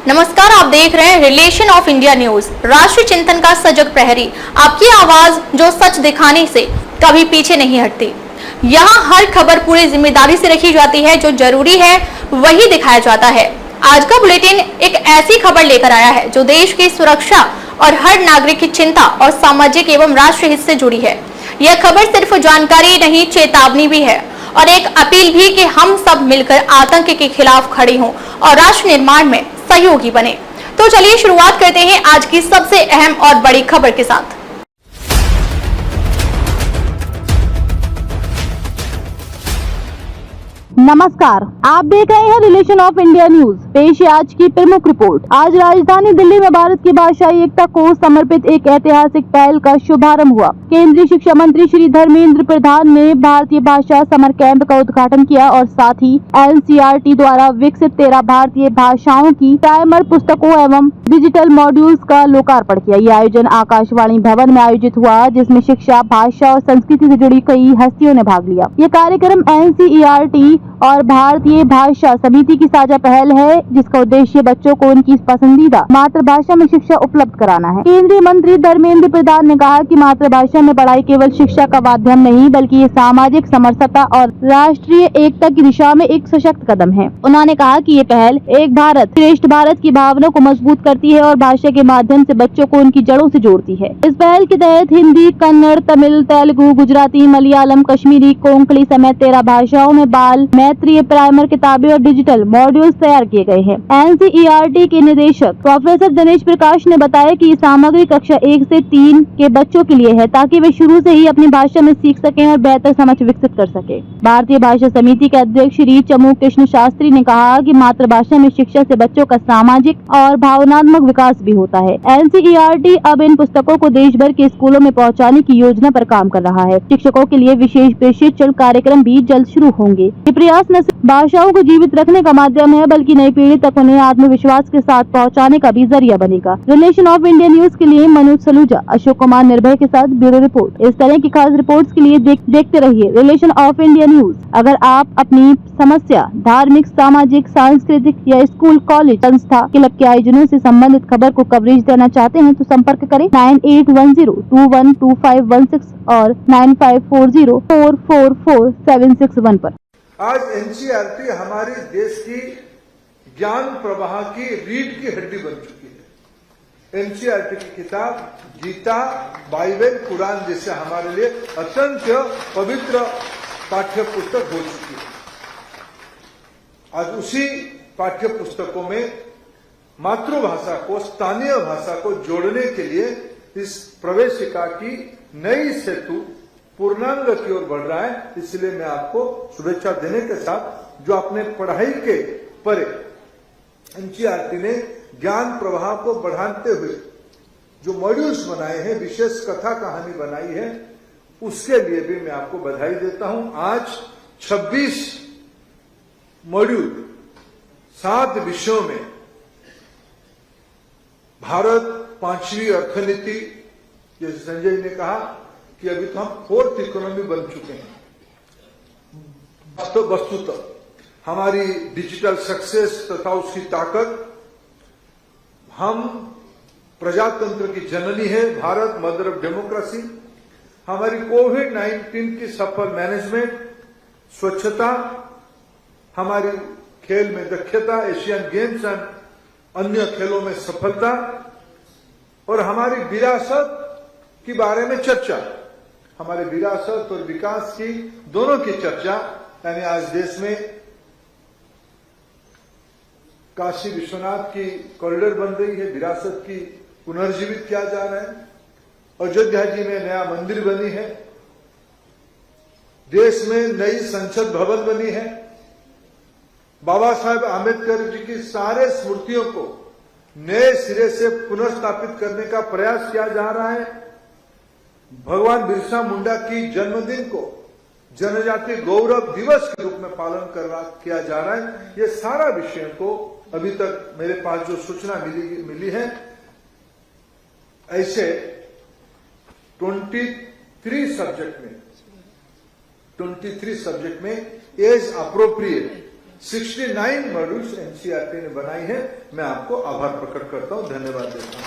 नमस्कार, आप देख रहे हैं रिलेशन ऑफ इंडिया न्यूज, राष्ट्रीय चिंतन का सजग प्रहरी। आपकी आवाज जो सच दिखाने से कभी पीछे नहीं हटती। यहाँ हर खबर पूरी जिम्मेदारी से रखी जाती है, जो जरूरी है वही दिखाया जाता है। आज का बुलेटिन एक ऐसी खबर लेकर आया है जो देश की सुरक्षा और हर नागरिक की चिंता और सामाजिक एवं राष्ट्रीय हित से जुड़ी है। यह खबर सिर्फ जानकारी नहीं, चेतावनी भी है और एक अपील भी कि हम सब मिलकर आतंक के खिलाफ खड़े हों और राष्ट्र निर्माण में सहयोगी बने। तो चलिए शुरुआत करते हैं आज की सबसे अहम और बड़ी खबर के साथ। नमस्कार, आप देख रहे हैं रिलेशन ऑफ इंडिया न्यूज। पेश है आज की प्रमुख रिपोर्ट। आज राजधानी दिल्ली में भारत की भाषाई एकता को समर्पित एक ऐतिहासिक पहल का शुभारंभ हुआ। केंद्रीय शिक्षा मंत्री श्री धर्मेंद्र प्रधान ने भारतीय भाषा समर कैंप का उद्घाटन किया और साथ ही NCERT द्वारा विकसित 13 भारतीय भाषाओं की प्राइमर पुस्तकों एवं डिजिटल मॉड्यूल्स का लोकार्पण किया। यह आयोजन आकाशवाणी भवन में आयोजित हुआ, जिसमें शिक्षा, भाषा और संस्कृति से जुड़ी कई हस्तियों ने भाग लिया। यह कार्यक्रम NCERT और भारतीय भाषा समिति की साझा पहल है, जिसका उद्देश्य बच्चों को उनकी पसंदीदा मातृभाषा में शिक्षा उपलब्ध कराना है। केंद्रीय मंत्री धर्मेंद्र प्रधान ने कहा कि मातृभाषा में पढ़ाई केवल शिक्षा का माध्यम नहीं, बल्कि ये सामाजिक समरसता और राष्ट्रीय एकता की दिशा में एक सशक्त कदम है। उन्होंने कहा कि ये पहल एक भारत श्रेष्ठ भारत की भावना को मजबूत करती है और भाषा के माध्यम से बच्चों को उनकी जड़ों से जोड़ती है। इस पहल के तहत हिंदी, कन्नड़, तमिल, तेलुगु, गुजराती, मलयालम, कश्मीरी, कोंकणी समेत 13 भाषाओं में बाल मैत्रीय प्राइमर किताबें और डिजिटल मॉड्यूल्स तैयार किए गए हैं। NCERT के निदेशक प्रोफेसर दिनेश प्रकाश ने बताया कि ये सामग्री कक्षा 1 से 3 के बच्चों के लिए है, ताकि वे शुरू से ही अपनी भाषा में सीख सकें और बेहतर समझ विकसित कर सके। भारतीय भाषा समिति के अध्यक्ष श्री चमू कृष्ण शास्त्री ने कहा कि मातृभाषा में शिक्षा से बच्चों का सामाजिक और भावनात्मक विकास भी होता है। NCERT अब इन पुस्तकों को देश भर के स्कूलों में पहुँचाने की योजना पर काम कर रहा है। शिक्षकों के लिए विशेष प्रशिक्षण कार्यक्रम भी जल्द शुरू होंगे। ये प्रयास न सिर्फ भाषाओं को जीवित रखने का माध्यम है, बल्कि नई पीढ़ी तक उन्हें आत्मविश्वास के साथ पहुंचाने का भी जरिया बनेगा। रिलेशन ऑफ इंडिया न्यूज के लिए मनोज सलूजा, अशोक कुमार निर्भय के साथ ब्यूरो रिपोर्ट। इस तरह की खास रिपोर्ट्स के लिए देखते रहिए रिलेशन ऑफ इंडिया न्यूज। अगर आप अपनी समस्या धार्मिक, सामाजिक, सांस्कृतिक या स्कूल, कॉलेज, संस्था, क्लब के आयोजनों से संबंधित खबर को कवरेज देना चाहते हैं तो संपर्क करें 9810212516 और 9540444761 पर। आज NCERT हमारे देश की ज्ञान प्रवाह की रीढ़ की हड्डी बन चुकी है। NCERT की किताब गीता, बाइबल, कुरान जैसे हमारे लिए अत्यंत पवित्र पाठ्य पुस्तक हो चुकी है। आज उसी पाठ्य पुस्तकों में मातृभाषा को, स्थानीय भाषा को जोड़ने के लिए इस प्रवेशिका की नई सेतु पूर्णांग की ओर बढ़ रहा है। इसलिए मैं आपको शुभेच्छा देने के साथ, जो अपने पढ़ाई के परे NCERT ने ज्ञान प्रवाह को बढ़ाते हुए जो मॉड्यूल्स बनाए हैं, विशेष कथा कहानी बनाई है, उसके लिए भी मैं आपको बधाई देता हूं। आज 26 मॉड्यूल 7 विषयों में, भारत 5वीं अर्थनीति, जैसे संजय ने कहा कि अभी तो हम 4th इकोनॉमी बन चुके हैं। वस्तुतः हमारी डिजिटल सक्सेस तथा उसकी ताकत, हम प्रजातंत्र की जननी है, भारत मदर ऑफ डेमोक्रेसी, हमारी कोविड-19 की सफल मैनेजमेंट, स्वच्छता, हमारी खेल में दक्षता, एशियन गेम्स एंड अन्य खेलों में सफलता और हमारी विरासत के बारे में चर्चा, हमारे विरासत और विकास की दोनों की चर्चा। यानी आज देश में काशी विश्वनाथ की कॉरिडोर बन रही है, विरासत की पुनर्जीवित किया जा रहा है, अयोध्या जी में नया मंदिर बनी है, देश में नई संसद भवन बनी है, बाबा साहेब आम्बेडकर जी की सारे स्मृतियों को नए सिरे से पुनर्स्थापित करने का प्रयास किया जा रहा है। भगवान बिरसा मुंडा की जन्मदिन को जनजाति गौरव दिवस के रूप में पालन किया जा रहा है। ये सारा विषय को अभी तक मेरे पास जो सूचना मिली है, ऐसे 23 सब्जेक्ट में एज अप्रोप्रिएट 69 मॉड्यूल्स एनसीईआरटी ने बनाई है। मैं आपको आभार प्रकट करता हूं, धन्यवाद देता हूं।